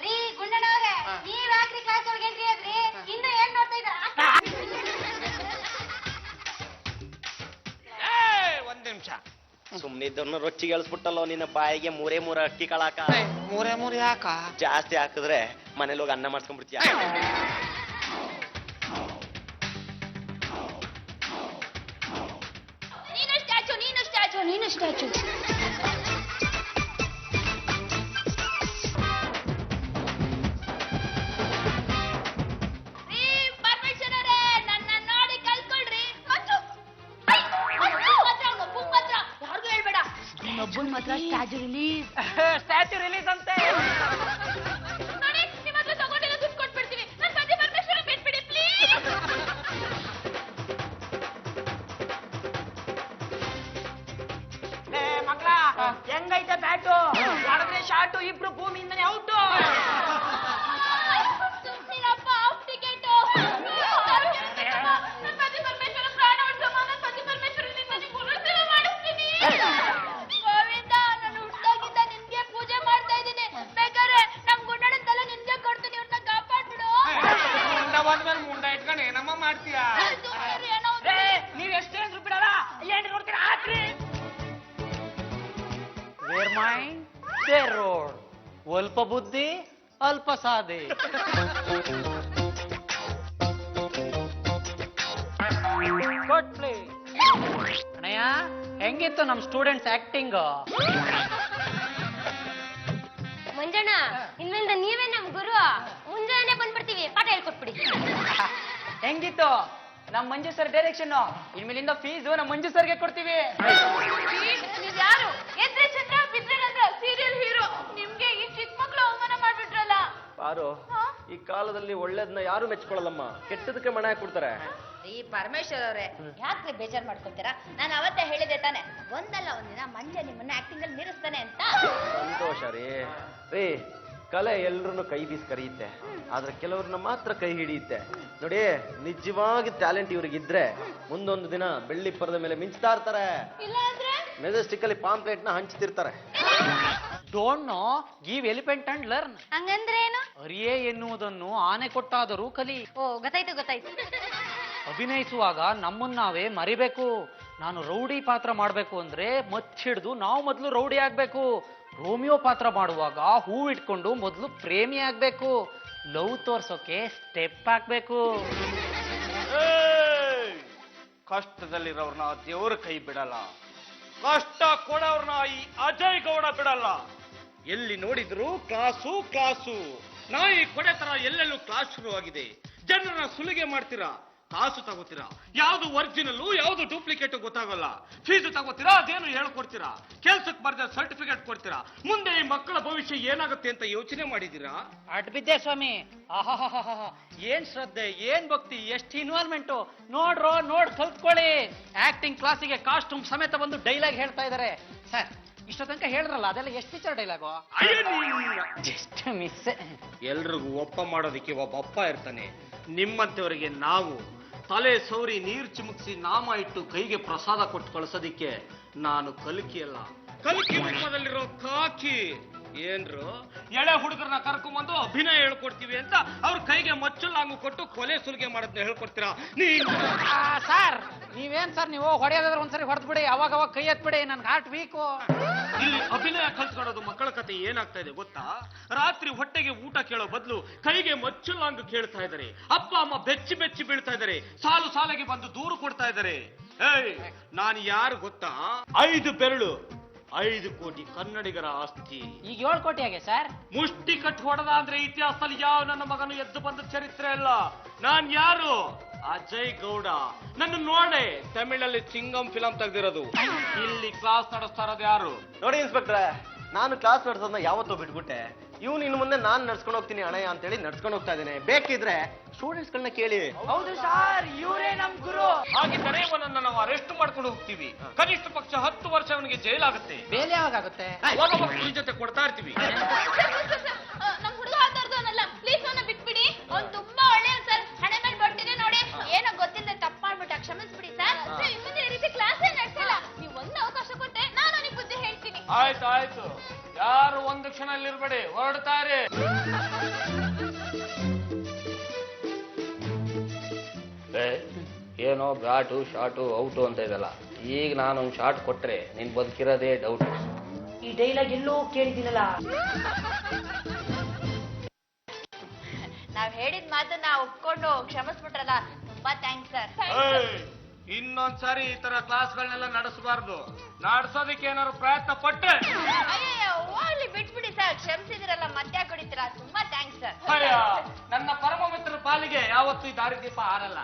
ರೀ ಗುಂಡಣ್ಣವ್ರೆ, ನೀವ್ ಯಾಕ್ರಿ ಕ್ಲಾಸ್ ಒಳಗೆ ಎಂಟ್ರಿ ಆದ್ರಿ? ಇನ್ನು ಏನ್ ನೋಡ್ತಾ ಇದ್ದೀರಾ? ಒಂದ್ ನಿಮಿಷ. ಸುಮ್ನಿದ್ದವ್ರನ್ನ ರೊಚ್ಚಿಗೆ ಎಳ್ಸ್ಬಿಟ್ಟಲ್ಲೋ ನಿನ್ನ ಬಾಯಿಗೆ ಮೂರೇ ಮೂರ ಅಕ್ಕಿ ಕಾಳಾಕ. ಮೂರೇ ಯಾಕ? ಜಾಸ್ತಿ ಹಾಕಿದ್ರೆ ಮನೇಲಿ ಹೋಗಿ ಅನ್ನ ಮಾಡ್ಕೊಂಡ್ಬಿಡ್ತೀಯ. ನೀನು ಸ್ಟ್ಯಾಚು. ಒಬ್ಬನ್ ಮಾತ್ರ ಸ್ಟ್ಯಾಚು ರಿಲೀಸ್. ಸ್ಟ್ಯಾಚ್ಯೂ ರಿಲೀಸ್ ಅಂತೆ. ನೋಡಿ, ನಿಮ್ಮ ಹತ್ರ ತಗೊಂಡಿಲ್ಲ ದುಡ್ಡು ಕೊಟ್ಬಿಡ್ತೀವಿ. ನನ್ನ ಪತಿ ಪರಮೇಶ್ವರ ಬಿಟ್ಬಿಡಿ ಪ್ಲೀಸ್. ಮಕ್ಕಳ ಹೆಂಗೈತೆ ಬ್ಯಾಟು? ಹೊಡೆದ್ರೆ ಶಾಟು, ಇಬ್ರು ಭೂಮಿಯಿಂದನೇ ಔಟು. ಸುಮ್ನಿರಪ್ಪ, ಆಫ್ ಟಿಕೆಟ್. ನನ್ನ ಪತಿ ಪರಮೇಶ್ವರ ಪ್ರಾಣ ಉಳಿಸಮ್ಮ. ನನ್ನ ಪತಿ ಪರಮೇಶ್ವರನಿಂದ ನಿಮ್ಗೆ ಉಳಿಸಲು ಮಾಡಿಸ್ತೀನಿ. ಗೋವಿಂದ, ನಾನು ಹುಟ್ಟಾಗಿದ್ದ ನಿನ್ಗೆ ಪೂಜೆ ಮಾಡ್ತಾ ಇದ್ದೀನಿ. ಬೇಕಾದ್ರೆ ನಮ್ ಗುಂಡಣ್ಣಂತೆಲ್ಲ ನಿನ್ಗೆ ಕೊಡ್ತೀನಿ. ಇವ್ರನ್ನ ಕಾಪಾಡ್ಬಿಡು. ಮುಂಡ ಬಂದ್ಮೇಲೆ ಮುಂಡ ಇಟ್ಕೊಂಡು ಏನಮ್ಮ ಮಾಡ್ತೀಯಾ? ನೀವ್ ಎಷ್ಟೇ ಅಂದ್ರು ಬಿಡಲ್ಲ. ಏನ್ ನೋಡ್ತೀರಾ? ಹಾಕ್ರಿ. Where mind there road. ಅಲ್ಪ ಬುದ್ಧಿ ಅಲ್ಪ ಸಾಧೆ. Good play. ಅಣ್ಣಯ್ಯ, ಹೆಂಗಿತ್ತು ನಮ್ ಸ್ಟೂಡೆಂಟ್ಸ್ ಆಕ್ಟಿಂಗ್? ಮಂಜಣ್ಣ, ಇನ್ಮೇಲಿಂದ ನೀವೇ ನಮ್ ಗುರು. ಮುಂಜಾನೆ ಬಂದ್ಬಿಡ್ತೀವಿ, ಪಾಠ ಹೇಳ್ಕೊಟ್ಬಿಡಿ. ಹೆಂಗಿತ್ತು ನಮ್ ಮಂಜು ಸರ್ ಡೈರೆಕ್ಷನ್? ಇನ್ಮೇಲಿಂದ ಫೀಸು ನಮ್ ಮಂಜು ಸರ್ಗೆ ಕೊಡ್ತೀವಿ. ನೀವ್ ಯಾರು? ಎದ್ರೆ ಚಂದ್ರ ಬಿದ್ರೆ ನಂದ್ರ ಸೀರಿಯಲ್ ಹೀರೋ. ನಿಮ್ಗೆ ಈ ಚಿಕ್ಕ ಮಕ್ಳು ಅವಮಾನ ಮಾಡ್ಬಿಟ್ರಲ್ಲ. ಪಾರು, ಈ ಕಾಲದಲ್ಲಿ ಒಳ್ಳೇದನ್ನ ಯಾರು ಮೆಚ್ಕೊಳ್ಳಲ್ಲಮ್ಮ, ಕೆಟ್ಟದಕ್ಕೆ ಮಣೆ ಹಾಕ್ಬಿಡ್ತಾರೆ. ಈ ಪರಮೇಶ್ವರ್ ಅವ್ರೆ, ಯಾಕೆ ಬೇಜಾರ್ ಮಾಡ್ಕೊತೀರಾ? ನಾನು ಅವತ್ತೇ ಹೇಳಿದೆ ತಾನೆ, ಒಂದಲ್ಲ ಒಂದಿನ ಮಂಜ ನಿಮ್ಮನ್ನ ಆಕ್ಟಿಂಗ್ ಅಲ್ಲಿ ನಿಲ್ಲಿಸ್ತಾನೆ ಅಂತ. ಸಂತೋಷ ರೀ. ರೀ, ಕಲೆ ಎಲ್ರನ್ನು ಕೈ ಬೀಸ್ ಕರೆಯುತ್ತೆ, ಆದ್ರೆ ಕೆಲವ್ರನ್ನ ಮಾತ್ರ ಕೈ ಹಿಡಿಯುತ್ತೆ. ನೋಡಿ, ನಿಜವಾಗಿ ಟ್ಯಾಲೆಂಟ್ ಇವ್ರಿಗಿದ್ರೆ ಮುಂದೊಂದು ದಿನ ಬೆಳ್ಳಿ ಪರದ ಮೇಲೆ ಮಿಂಚ್ತಾ ಇರ್ತಾರೆ. ಇಲ್ಲ ಅಂದ್ರೆ ಮೆಜೆಸ್ಟಿಕ್ ಅಲ್ಲಿ ಪಾಂಪ್ಲೆಟ್ ನ ಹಂಚ್ತಿರ್ತಾರೆ. Don't know, give elephant and learn. ಹಂಗಂದ್ರೆ ಏನು? ಅರಿಯೇ ಎನ್ನುವುದನ್ನು ಆನೆ ಕೊಟ್ಟಾದರೂ ಕಲಿ. ಓ, ಗೊತ್ತಾಯ್ತು. ಅಭಿನಯಿಸುವಾಗ ನಮ್ಮನ್ನ ನಾವೇ ಮರಿಬೇಕು. ನಾನು ರೌಡಿ ಪಾತ್ರ ಮಾಡ್ಬೇಕು ಅಂದ್ರೆ ಮಚ್ಚಿಡ್ದು ನಾವು ಮೊದಲು ರೌಡಿ ಆಗ್ಬೇಕು. ರೋಮಿಯೋ ಪಾತ್ರ ಮಾಡುವಾಗ ಹೂವಿಟ್ಕೊಂಡು ಮೊದಲು ಪ್ರೇಮಿ ಆಗ್ಬೇಕು. ಲವ್ ತೋರ್ಸೋಕೆ ಸ್ಟೆಪ್ ಹಾಕ್ಬೇಕು. ಕಷ್ಟದಲ್ಲಿರೋರ್ನ ದೇವ್ರ ಕೈ ಬಿಡಲ್ಲ, ಕಷ್ಟ ಕೊಡೋರ್ನ ಈ ಅಜಯ್ ಗೌಡ ಬಿಡಲ್ಲ. ಎಲ್ಲಿ ನೋಡಿದ್ರು ಕ್ಲಾಸು. ನಾಯಿ ಕೊಡೆ ತರ ಎಲ್ಲೆಲ್ಲೂ ಕ್ಲಾಸ್ ಶುರುವಾಗಿದೆ. ಜನರನ್ನ ಸುಲಿಗೆ ಮಾಡ್ತೀರಾ, ಕಾಸು ತಗೋತೀರಾ. ಯಾವ್ದು ಒರಿಜಿನಲ್ಲು ಯಾವ್ದು ಡೂಪ್ಲಿಕೇಟ್ ಗೊತ್ತಾಗಲ್ಲ. ಫೀಸು ತಗೋತೀರಾ, ಅದೇನು ಹೇಳ್ಕೊಡ್ತೀರಾ. ಕೆಲ್ಸಕ್ಕೆ ಬರ್ದ ಸರ್ಟಿಫಿಕೇಟ್ ಕೊಡ್ತೀರಾ. ಮುಂದೆ ಈ ಮಕ್ಕಳ ಭವಿಷ್ಯ ಏನಾಗುತ್ತೆ ಅಂತ ಯೋಚನೆ ಮಾಡಿದೀರಾ? ಅಡ್ಬಿದ್ದೆ ಸ್ವಾಮಿ. ಆಹಾಹಾಹಾ, ಏನ್ ಶ್ರದ್ಧೆ, ಏನ್ ಭಕ್ತಿ, ಎಷ್ಟು ಇನ್ವಾಲ್ವ್ಮೆಂಟು. ನೋಡ್ ಕಲ್ತ್ಕೊಳ್ಳಿ. ಆಕ್ಟಿಂಗ್ ಕ್ಲಾಸಿಗೆ ಕಾಸ್ಟ್ಯೂಮ್ ಸಮೇತ ಬಂದು ಡೈಲಾಗ್ ಹೇಳ್ತಾ ಇದಾರೆ. ಸರ್, ಇಷ್ಟ ತನಕ ಹೇಳಿದ್ರಲ್ಲ, ಅದೆಲ್ಲ ಎಷ್ಟು ಪಿಕ್ಚರ್ ಡೈಲಾಗು? Just miss. ಎಲ್ರಿಗೂ ಒಪ್ಪ ಮಾಡೋದಕ್ಕೆ ಒಬ್ಬ ಅಪ್ಪ ಇರ್ತಾನೆ. ನಿಮ್ಮಂತವರಿಗೆ ನಾವು ತಲೆ ಸೌರಿ ನೀರು ಚಿಮುಕಿಸಿ ನಾಮ ಇಟ್ಟು ಕೈಗೆ ಪ್ರಸಾದ ಕೊಟ್ಟು ಕಳಿಸೋದಿಕ್ಕೆ ನಾನು ಕಲ್ಕಿ ಅಲ್ಲ, ಕಲ್ಕಿ ರೂಪದಲ್ಲಿರೋ ಕಾಕಿ. ಏನ್ರು ಎಳೆ ಹುಡುಗರನ್ನ ಕರ್ಕೊಂಬಂದು ಅಭಿನಯ ಹೇಳ್ಕೊಡ್ತೀವಿ ಅಂತ ಅವ್ರ ಕೈಗೆ ಮಚ್ಚುಲ್ಲಾಂಗು ಕೊಟ್ಟು ಕೊಲೆ ಸುಲಿಗೆ ಮಾಡೋದನ್ನ ಹೇಳ್ಕೊಡ್ತೀರಾ ನೀವು? ಸರ್ ನೀವೇನ್ ಸರ್ ನೀವು ಹೊಡೆಯೋದಾದ್ರೆ ಒಂದ್ಸರಿ ಹೊಡೆದ್ ಬಿಡಿ, ಅವಾಗ ಕೈ ಎತ್ಬಿಡಿ, ನನ್ಗೆ ಹಾರ್ಟ್ ವೀಕು. ಇಲ್ಲಿ ಅಭಿನಯ ಕಲ್ತ್ಕೊಳ್ಳೋದು ಮಕ್ಕಳ ಕತೆ ಏನಾಗ್ತಾ ಇದೆ ಗೊತ್ತಾ? ರಾತ್ರಿ ಹೊಟ್ಟೆಗೆ ಊಟ ಕೇಳೋ ಬದಲು ಕೈಗೆ ಮಚ್ಚುಲ್ಲಾಂಗು ಕೇಳ್ತಾ ಇದ್ದಾರೆ. ಅಪ್ಪ ಅಮ್ಮ ಬೆಚ್ಚಿ ಬೆಚ್ಚಿ ಬೀಳ್ತಾ ಇದ್ದಾರೆ. ಸಾಲು ಸಾಲಾಗಿ ಬಂದು ದೂರು ಕೊಡ್ತಾ ಇದ್ದಾರೆ. ಏಯ್, ನಾನು ಯಾರು ಗೊತ್ತಾ? 5 ಬೆರಳು 5 ಕೋಟಿ ಕನ್ನಡಿಗರ ಆಸ್ತಿ. ಈಗ 7 ಕೋಟಿ ಆಗಿದೆ ಸರ್. ಮುಷ್ಟಿ ಕಟ್ ಹೊಡೆದ ಅಂದ್ರೆ ಇತಿಹಾಸದಲ್ಲಿ ಯಾವ ನನ್ನ ಮಗನು ಎದ್ದು ಬಂದ ಚರಿತ್ರೆ ಇಲ್ಲ. ನಾನ್ ಯಾರು? ಅಜಯ್ ಗೌಡ. ನನ್ನ ನೋಡೆ ತಮಿಳಲ್ಲಿ ಚಿಂಗಂ ಫಿಲಂ ತೆಗ್ದಿರೋದು. ಇಲ್ಲಿ ಕ್ಲಾಸ್ ನಡೆಸ್ತಾ ಇರೋದು ಯಾರು? ನೋಡಿ ಇನ್ಸ್ಪೆಕ್ಟ್ರೆ, ನಾನು ಕ್ಲಾಸ್ ನಡೆಸೋದನ್ನ ಯಾವತ್ತೂ ಬಿಟ್ಬಿಟ್ಟೆ. ಇವ್ನು ಇನ್ನು ಮುಂದೆ ನಾನು ನಡ್ಸ್ಕೊಂಡು ಹೋಗ್ತೀನಿ ಅಣ್ಣಯ್ಯ ಅಂತೇಳಿ ನಡ್ಸ್ಕೊಂಡು ಹೋಗ್ತಾ ಇದ್ದೇನೆ. ಬೇಕಿದ್ರೆ ಸ್ಟೂಡೆಂಟ್ಸ್ ಗಳನ್ನ ಕೇಳಿ. ಹೌದು ಸರ್, ಇವರೇ ನಮ್ ಗುರು. ಹಾಗಿದ್ದರೆ ಇವನನ್ನ ನಾವು ಅರೆಸ್ಟ್ ಮಾಡ್ಕೊಂಡು ಹೋಗ್ತೀವಿ. ಕನಿಷ್ಠ ಪಕ್ಷ 10 ವರ್ಷ ಅವನಿಗೆ ಜೈಲಾಗುತ್ತೆ. ಬೇಲೆ ಯಾವಾಗುತ್ತೆ? ಅವಾಗ ಮಕ್ಕಳ ಜೊತೆ ಕೊಡ್ತಾ ಇರ್ತೀವಿ. ನಮ್ ಹುಡುಗ ಹಾತಾರ್ದವನಲ್ಲ, ಪ್ಲೀಸ್ ಅವನ್ನ ಬಿಟ್ಬಿಡಿ. ಅವ್ನು ತುಂಬಾ ಒಳ್ಳೆಯ ಸರ್. ಹಣೆ ಮೇಲೆ ಬರ್ತಿದೆ ನೋಡಿ. ಏನೋ ಗೊತ್ತಿಲ್ಲದೆ ತಪ್ಪು ಮಾಡ್ಬಿಟ್ಟ, ಕ್ಷಮಿಸ್ಬಿಡಿ ಸರ್. ಇನ್ಮೇಲೆ ಈ ರೀತಿ ಕ್ಲಾಸೇ ನಡೆಸಲ್ಲ. ನೀವು ಒಂದು ಅವಕಾಶ ಕೊಟ್ಟೆ, ನಾನು ಅವನಿಗೆ ಬುದ್ಧಿ ಹೇಳ್ತೀನಿ. ಆಯ್ತು, ಯಾರು ಒಂದು ಕ್ಷಣ ಇರ್ಬೇಡಿ, ಹೊರಡ್ತಾರೆ. ಏನೋ ಬ್ಯಾಟು ಶಾಟು ಔಟು ಅಂತ ಇದಲ್ಲ. ಈಗ ನಾನೊಂದು ಶಾಟ್ ಕೊಟ್ರೆ ನೀನ್ ಬದುಕಿರೋದೇ ಡೌಟ್. ಈ ಡೈಲಾಗ್ ಎಲ್ಲೋ ಕೇಳಿದ್ದೀನಲ್ಲ. ನಾವ್ ಹೇಳಿದ ಮಾತನ್ನ ಒಪ್ಕೊಂಡು ಕ್ಷಮಿಸ್ಬಿಟ್ರಲ್ಲ, ತುಂಬಾ ಥ್ಯಾಂಕ್ಸ್ ಸರ್. ಇನ್ನೊಂದ್ಸಾರಿ ಈ ತರ ಕ್ಲಾಸ್ಗಳನ್ನೆಲ್ಲ ನಡೆಸಬಾರ್ದು. ನಡೆಸೋದಕ್ಕೆ ಏನಾದ್ರು ಪ್ರಯತ್ನ ಪಟ್ಟೆ ಅಯ್ಯಯ್ಯೋ, ಹೋಗ್ಲಿ ಬಿಟ್ಬಿಡಿ ಸರ್. ಕ್ಷಮಿಸಿದಿರಲ್ಲ, ಮತ್ತೆ ಕುಡಿತೀರಾ. ತುಂಬಾ ಥ್ಯಾಂಕ್ಸ್ ಸರ್. ಅಯ್ಯ, ನನ್ನ ಪರಮ ಮಿತ್ರರ ಪಾಲಿಗೆ ಯಾವತ್ತೂ ಈ ದಾರಿದೀಪ ಹಾರಲ್ಲ.